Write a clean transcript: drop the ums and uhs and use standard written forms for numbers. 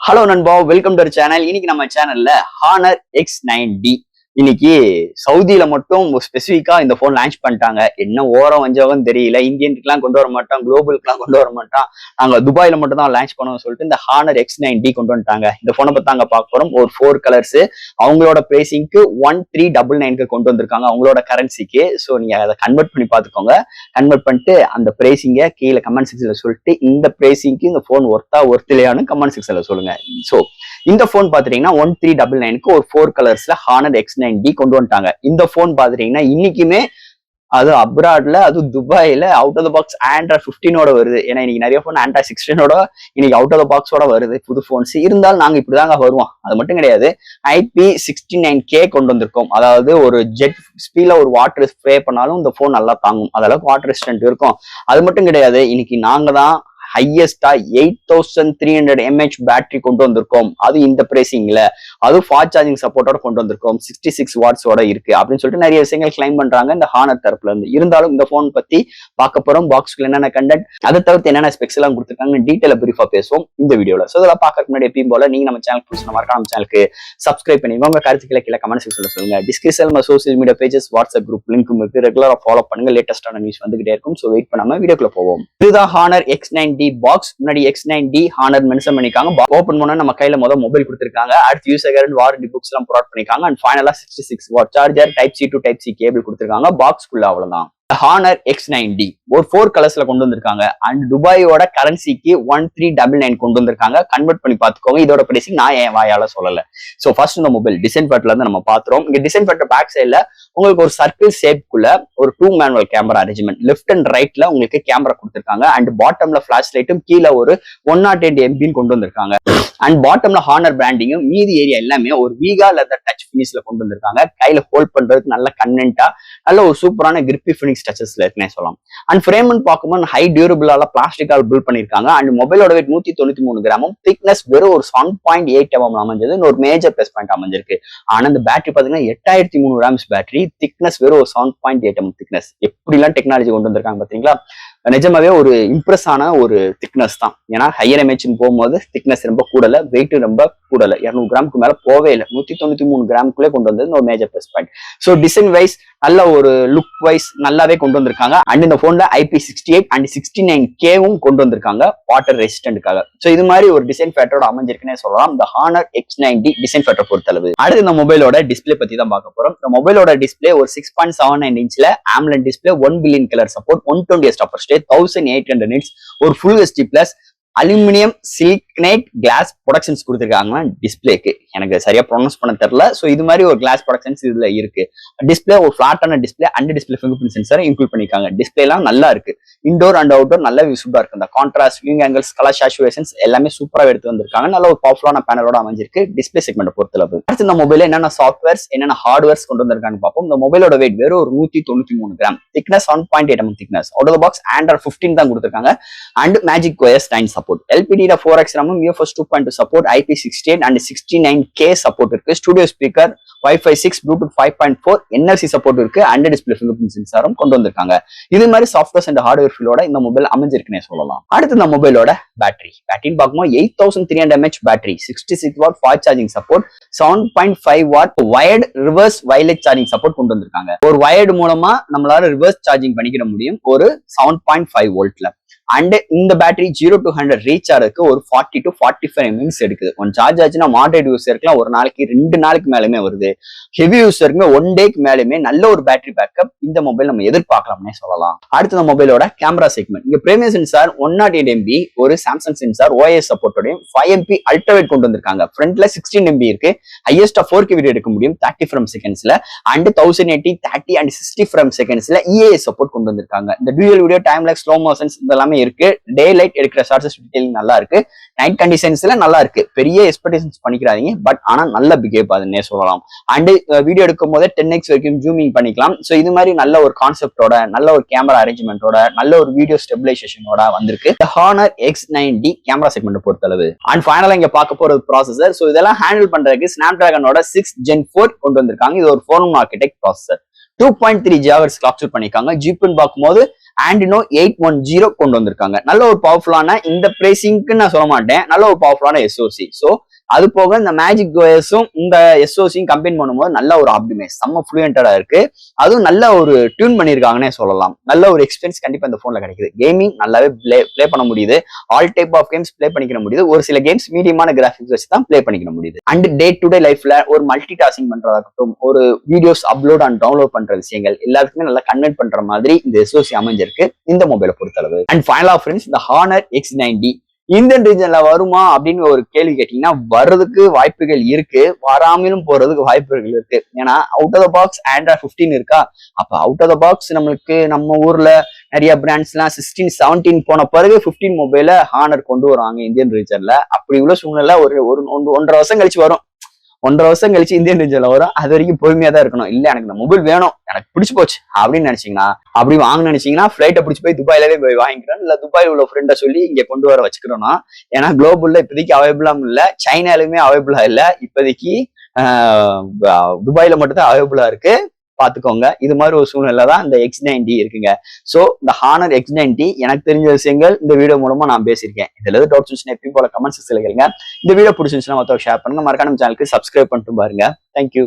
Hello நண்பா, welcome to our channel. இன்னைக்கு நம்ம சேனல்ல ஹானர் X9D இன்னைக்கு சவுதியில மட்டும் ஸ்பெசிஃபிக்கா இந்த போன் லான்ச் பண்ணிட்டாங்க. என்ன ஓரம் வஞ்சவங்க தெரியல. இந்தியன்க்குலாம் கொண்டு வர மாட்டோம், குளோபலுக்குலாம் கொண்டு வர மாட்டோம், நாங்க துபாயில மட்டும் தான் லான்ச் பண்ணுவோம் சொல்லிட்டு இந்த ஹானர் X9D கொண்டு வந்துட்டாங்க. இந்த போனை பத்தி தாங்க பார்க்க போறோம். ஒரு 4 கலர்ஸ் அவங்களோட பிரைசிங்க்கு 1399 கொண்டு வந்திருக்காங்க அவங்களோட கரன்சிக்கு. ஸோ நீங்க அதை கன்வெர்ட் பண்ணி பார்த்துக்கோங்க. கன்வெர்ட் பண்ணிட்டு அந்த பிரைசிங்க கீழே கமெண்ட் செக்ஷன்ல சொல்லிட்டு இந்த பிரைசிங்க்கு இந்த போன் ஒர்த் இல்லையான்னு கமெண்ட் செக்ஷன்ல சொல்லுங்க. ஸோ இந்த போன் பாத்துட்டீங்கன்னா 1399க்கு ஒரு 4 கலர்ஸ்ல ஹானர் X9D கொண்டு வந்துட்டாங்க. இந்த போன் பாத்துட்டீங்கன்னா இன்னைக்குமே அது அப்ராட்ல, அது துபாயில out of the box android 15ஓட வருது. ஏன்னா இன்னைக்கு நிறைய போன் ஆண்ட்ராய்ட் 16ஓட இன்னைக்கு அவுட் ஆஃப் த பாக்ஸோட வருது புது போன்ஸ். இருந்தாலும் நாங்க இப்படிதாங்க வருவோம். அது மட்டும் கிடையாது, IP69K கொண்டு வந்திருக்கோம். அதாவது ஒரு ஜெட் ஸ்பீட்ல ஒரு வாட்டர் ஸ்ப்ரே பண்ணாலும் இந்த போன் நல்லா தாங்கும், அதளவுக்கு வாட்டர் ரெசிஸ்டன்ட் இருக்கும். அது மட்டும் கிடையாது, இன்னைக்கு நாங்க தான் ஹையஸ்டா 8300 mAh பேட்டரி கொண்டு வந்திருக்கோம். அது இந்த பிரைசிங்ல, அது ஃபாஸ்ட் சார்ஜிங் சப்போர்ட்டோட கொண்டு வந்திருக்கோம். 66 வாட்ஸோட இருக்கு அப்படின்னு சொல்லிட்டு நிறைய விஷயங்கள் கிளைம் பண்றாங்க இந்த ஹானர் தரப்புல இருந்து. இருந்தாலும் இந்த போன் பத்தி பார்க்க போறோம். பாக்ஸ்க்குள்ள என்னென்ன கண்டென்ட், அதை தவிர்த்து என்னென்ன ஸ்பெக்ஸ் எல்லாம் கொடுத்துருக்காங்க டீட்டெயில பிரீஃபா பேசுவோம் இந்த வீடியோல. ஸோ இதெல்லாம் பார்க்கறதுக்கு முன்னாடி எப்பயும் போல நீங்க நம்ம சேனல் புதுசு மறக்காம நம்ம சேனலுக்கு சப்ஸ்கிரைப் பண்ணி உங்க கருத்துக்களை கீழே கமெண்ட் செக்ஷன்ல சொல்லுங்க. டிஸ்கிரிப்ஷன்ல social media pages, WhatsApp group லிங்க்கும் இருக்கு. ரெகுலரா ஃபாலோ பண்ணுங்க, லேட்டஸ்டான நியூஸ் வந்துகிட்டே இருக்கும். ஸோ வெயிட் பண்ணாம வீடியோக்குள்ள போவோம். இதுதான் ஹானர் X9D பாக்ஸ். முன்னாடி X9D ஹானர் மென்ஷன் பண்ணிருக்காங்க. ஓபன் பண்ணா நம்ம கையில மொபைல் கொடுத்திருக்காங்க. அடுத்து யூசர் கைட், வாரண்டி புக்ஸ் எல்லாம் ப்ரொவைட் பண்ணிருக்காங்க. அண்ட் ஃபைனலா 66 watt charger, type C to type C cable கொடுத்திருக்காங்க. பாக்ஸ்க்குள்ள அவ்வளவுதான். ஹானர் X9D ஒரு 4 கலர்ஸ்ல கொண்டு வந்திருக்காங்க. அண்ட் துபாயோட கரன்சிக்கு 1399 கொண்டு வந்திருக்காங்க. கன்வெர்ட் பண்ணி பாத்துக்கோங்க. இதோட பிரைசிங் நான் என் வாயால சொல்லல. சோ ஃபர்ஸ்ட் இந்த மொபைல் டிசைன் பேட்ல இருந்து நம்ம பாத்துறோம். இங்க டிசைன் பேட் பேக் சைட்ல உங்களுக்கு ஒரு சர்க்கிள் ஷேப்க்குள்ள ஒரு 2 manual camera arrangement, left and ரைட்ல உங்களுக்கு கேமரா கொடுத்திருக்காங்க. அண்ட் பாட்டம்ல ஃபிளாஷ் லைட்டும், கீழே ஒரு 108 MP கொண்டு வந்திருக்காங்க. அண்ட் பாட்டம்ல ஹானர் பிராண்டிங்கும், மீதி ஏரியா எல்லாமே ஒரு வீகா லெதர் டச் பினிஷ்ல கொண்டு வந்திருக்காங்க. கையில ஹோல்ட் பண்றதுக்கு நல்ல கன்வென்ட்டா நல்ல ஒரு சூப்பரான கிரிப்பி ஃபினிஷ் டச்சஸ்ல இருக்குன்னே சொல்லலாம். அண்ட் ஃப்ரேம் பார்க்கும்போது ஹை டியூரபிளால பிளாஸ்டிக்கால் பில்ட் பண்ணிருக்காங்க. அண்ட் மொபைலோட வெயிட் 193 கிராமும், திக்னஸ் வெறும் ஒரு 7.8 mm அமைஞ்சது ஒரு மேஜர் பிளஸ் பாயிண்ட் அமைஞ்சிருக்கு. ஆனா இந்த பேட்டரி பாத்தீங்கன்னா 8300 grams பேட்டரி, திக்னஸ் வெறும் ஒரு 7.8 mm திக்னஸ். எப்படிலாம் டெக்னாலஜி கொண்டு வந்திருக்காங்க பாத்தீங்களா. நிஜமாவே ஒரு இம்ப்ரெஸ் ஆன ஒரு திக்னஸ் தான். ஏன்னா ஹையர் எம்ஏஹ்னு போகும்போது திக்னஸ் ரொம்ப கூடல, வெயிட் ரொம்ப கூடல, 200 கிராமுக்கு மேல போவே இல்லை. 193 கிராமுக்குள்ளே கொண்டு வந்தது ஒரு major plus point. So design wise நல்ல ஒரு லுக் வைஸ் நல்லாவே கொண்டு வந்திருக்காங்க. அண்ட் இந்த போன்ல IP68 அண்ட் 69Kவும் கொண்டு வந்திருக்காங்க வாட்டர் ரெசிஸ்டன்ட்காக. ஸோ இது மாதிரி ஒரு டிசைன் ஃபேக்டரோட அமைஞ்சிருக்குன்னே சொல்லலாம் இந்த ஹானர் X9D டிசைன் ஃபேக்டர் பொறுத்தளவு. அடுத்து இந்த மொபைலோட டிஸ்பிளே பத்தி தான் பார்க்க போறோம். இந்த மொபைலோட டிஸ்பிளே ஒரு 6.79 இன்ச்ல AMOLED display, 1 billion colour support, 120 upper stage, 1800 nits, ஒரு full HD plus aluminium silicate glass productions கொடுத்துருக்காங்க டிஸ்பிளேக்கு. எனக்கு சரியா ப்ரொனவுன்ஸ் பண்ண தெரியல. ஸோ இது மாதிரி ஒரு கிளாஸ் ப்ரொடக்ஷன்ஸ் இதுல இருக்கு. டிஸ்பிளே ஒரு ஃபிளாட்டான display, and display finger print sensor include பண்ணிருக்காங்க. டிஸ்பிளே எல்லாம் நல்லா இருக்கு. இன்டோர் அண்ட் அவுட்டோர் நல்ல விசிபிளா இருக்கு. இந்த கான்ட்ராஸ்ட், வியூயிங் ஆங்கிள்ஸ், கலர் சாச்சுரேஷன்ஸ் எல்லாமே சூப்பரா எடுத்து வந்திருக்காங்க. நல்ல ஒரு பவர்ஃபுல்லான பேனலோட அமைஞ்சிருக்கு டிஸ்பிளே செக்மெண்ட் பொறுத்தளவு. அடுத்து இந்த மொபைல என்னென்ன சாஃப்ட்வேர்ஸ், என்னென்ன ஹார்ட்வேர்ஸ் கொண்டு வந்திருக்கான்னு பார்ப்போம். இந்த மொபைலோட வெயிட் வெறும் ஒரு 193 gram, thickness 1.8 mm thickness. Out of the box android 15 தான் கொடுத்திருக்காங்க. And magic OS 9 support, LPD 4x RAM, UFS 2.2 support, IP68 and 69K support இருக்கு. Studio speaker, Wi-Fi 6, Bluetooth 5.4, NFC support இருக்கு. அண்ட் டிஸ்பிளே ஃபிங்கர் பிரிண்ட் சென்சாரும் கொண்டு வந்திருக்காங்க. இது மாதிரி softwares and hardware ஃபீலோட இந்த மொபைல் அமைஞ்சிருக்குன்னே சொல்லலாம். அடுத்து இந்த மொபைலோட பேட்டரின்னு பார்க்கும்போது 8300 mAh battery, 66 watt fast charging support, 7.5 what wired reverse wireless charging support கொண்டு வந்திருக்காங்க. ஒரு வயர்டு மூலமா நம்மளால ரிவர்ஸ் சார்ஜிங் பண்ணிக்கிற முடியும் ஒரு 7.5 வோல்ட்ல. அண்ட் இந்த பேட்டரி 0 to 100 ரீச் ஆகிறதுக்கு ஒரு 40 to 45 minutes எடுக்குது. ஒன் சார்ஜ் ஆச்சுன்னா மாடரேட் யூஸருக்குலாம் ஒரு நாளைக்கு 2 நாளைக்கு மேலுமே வருது. ஹெவி யூஸருக்குமே 1 டேக்கு மேலுமே நல்ல ஒரு பேட்டரி பேக்கப் இந்த மொபைல் நம்ம எதிர்பார்க்கலாம்னே சொல்லலாம். அடுத்த மொபைலோட கேமரா செக்மெண்ட், இங்க பிரீமியம் சென்சார் 108 MP, ஒரு Samsung sensor OIS சப்போர்ட்டோடையும் 5 MP ultrawide கொண்டு வந்திருக்காங்க. ஃப்ரண்ட்ல 16 MP இருக்கு. ஹையஸ்டா 4K வீடியோ எடுக்க முடியும் 30 frames செகண்ட்ஸ்ல. அண்ட் 1080, 30 அண்ட் 60 frames செகண்ட்ஸ்ல EAS சப்போர்ட் கொண்டு வந்திருக்காங்க. இந்த dual video, time lapse, slow motions இதெல்லாமே இருக்கு. டே லைட் எடுக்கிற ஷார்ட்ஸ் டீடைலிங் நல்லா இருக்கு. நைட் கண்டிஷன்ஸ்ல நல்லா இருக்கு. பெரிய எக்ஸ்பெக்டேஷன்ஸ் பண்ணிக்கிறாதீங்க, பட் ஆனா நல்ல பிஹேவ் அதுன்னே சொல்லலாம். அண்ட் வீடியோ எடுக்கும் போதே 10x வரைக்கும் ஜூமிங் பண்ணிக்கலாம். ஸோ இது மாதிரி நல்ல ஒரு கான்செப்டோட, நல்ல ஒரு கேமரா அரேஞ்ச்மெண்டோட, நல்ல ஒரு வீடியோ ஸ்டெபிலைசேஷனோட வந்திருக்கு ஹானர் X9D கேமரா செக்மெண்ட் பொறுத்தளவு. அண்ட் ஃபைனலா இங்க பார்க்க போறது ப்ராசஸர். ஸோ இதெல்லாம் ஹேண்டில் பண்றதுக்கு ஸ்னாப்டிராகனோட 6 Gen 4 கொண்டு வந்திருக்காங்க. இது ஒரு 4 architect processor. 2.3 GHz clock speed பண்ணிருக்காங்க. ஜிபின்னு பார்க்கும்போது ஆண்ட்ரினோ 810 கொண்டு வந்திருக்காங்க. நல்ல ஒரு பவர்ஃபுல்லான, இந்த பிரைசிங்க்கு நான் சொல்ல மாட்டேன், நல்ல ஒரு பவர்ஃபுல்லான எஸ்ஓசி. ஸோ அது போக இந்த மேஜிக் ஓஎஸும் இந்த எஸ்ஓசியும் கம்பைன் பண்ணும்போது நல்ல ஒரு ஆப்டிமைஸ், செம்ம ஃப்ளூயண்டா இருக்கு. அதுவும் நல்ல ஒரு டியூன் பண்ணியிருக்காங்கன்னே சொல்லலாம். நல்ல ஒரு எக்ஸ்பீரியன்ஸ் கண்டிப்பா இந்த போன்ல கிடைக்குது. கேமிங் நல்லாவே பிளே பண்ண முடியுது. All type of games play பண்ணிக்க முடியுது. ஒரு சில கேம்ஸ் மீடியமான கிராஃபிக்ஸ் வச்சு தான் பிளே பண்ணிக்க முடியுது. அண்ட் டே டு டே லைஃப்ல ஒரு மல்டி டாஸ்கிங் பண்றதாகட்டும், ஒரு வீடியோஸ் அப்லோட் அண்ட் டவுன்லோட் பண்ற விஷயங்கள் எல்லாத்துக்குமே நல்லா கன்வெர்ட் பண்ற மாதிரி இந்த எஸ்ஓசி அமைஞ்சிருக்கு இந்த மொபைலை பொறுத்தளவு. அண்ட் ஃபைனலா ஃப்ரெண்ட்ஸ், இந்த ஹானர் X90 இந்தியன் ரீஜன்ல வருமா அப்படின்னு ஒரு கேள்வி கேட்டீங்கன்னா, வர்றதுக்கு வாய்ப்புகள் இருக்கு, வராமலும் போறதுக்கு வாய்ப்புகள் இருக்கு. ஏன்னா out of the box Android 15 இருக்கா, அப்ப அவுட் ஆஃப் த பாக்ஸ் நம்மளுக்கு நம்ம ஊர்ல நிறைய பிராண்ட்ஸ் எல்லாம் 16, 17 போன பிறகு 15 மொபைல ஹானர் கொண்டு வராங்க இந்தியன் ரீஜன்ல. அப்படி உள்ள சூழ்நிலை ஒரு 1.5 வருஷம் கழிச்சு வரும். 1.5 வருஷம் கழிச்சு இந்தியன் ரீஜன்ல வரும். அது வரைக்கும் பொறுமையா தான் இருக்கணும். இல்ல எனக்கு இந்த மொபைல் வேணும், எனக்கு பிடிச்சு போச்சு அப்படின்னு நினைச்சீங்கன்னா, அப்படி வாங்க நினைச்சீங்கன்னா ஃபிளைட்டை பிடிச்சி போய் துபாயிலவே போய் வாங்கிக்கிறோம். இல்ல துபாயில் உள்ள ஃப்ரெண்டை சொல்லி இங்க கொண்டு வர வச்சுக்கிறோம்னா, ஏன்னா குளோபல்ல இப்போதைக்கு அவைபிளாம் இல்ல, சைனாலுமே அவைபிளா இல்ல. இப்போதைக்கு துபாயில மட்டும் தான் அவைபிளா இருக்கு. பாத்துக்கோங்க. இது மாதிரி ஒரு சூழ்நிலை தான் இந்த X90 இருக்குங்க. சோ இந்த ஹானர் X90 எனக்கு தெரிஞ்ச விஷயங்கள் இந்த வீடியோ மூலமா நான் பேசியிருக்கேன். இதுல எது டவுட்ஸ் இருந்துச்சுன்னா எப்பயும் போல கமெண்ட் செக்ஷன்ல கேளுங்க. இந்த வீடியோ பிடிச்சிருந்துச்சுன்னா மொத்தம் ஷேர் பண்ணுங்க. மறக்காம சேனலுக்கு சப்ஸ்கிரைப் பண்ணிட்டு பாருங்க. தேங்க்யூ.